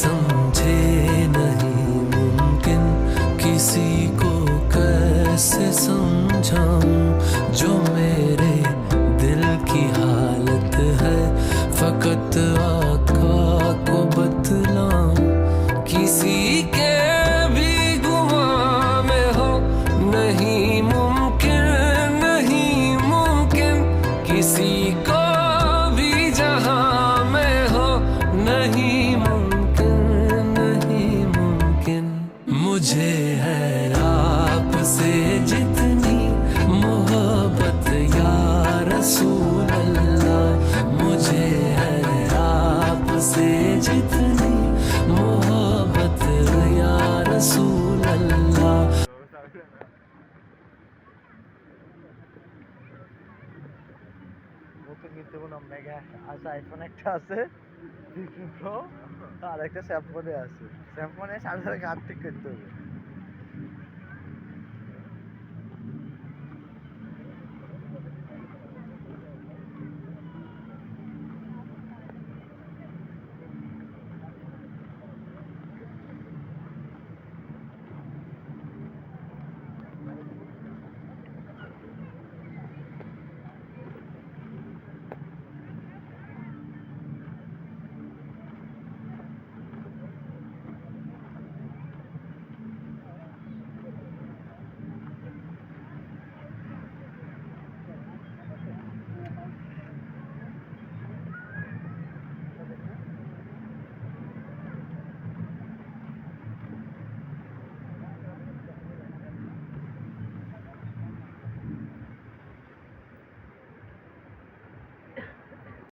समझे नहीं मुमकिन किसी को कैसे समझाऊं जो मेरे दिल की हालत है फकत आका को बतलाऊं किसी के भी गुमा में हो नहीं मुमकिन किसी को भी जहां में हो नहीं मुमकिन मुझे है आपसे जितनी मोहब्बत या रसूल अल्लाह मुझे है आपसे जितनी मोहब्बत या रसूल अल्लाह নতুন কিন্তু কোনো মেগা আছে আইফোন একটা আছে 15 প্রো আর একটা স্যামসং আছে স্যামসং এর সাথে সাথে গান ঠিক করতে হবে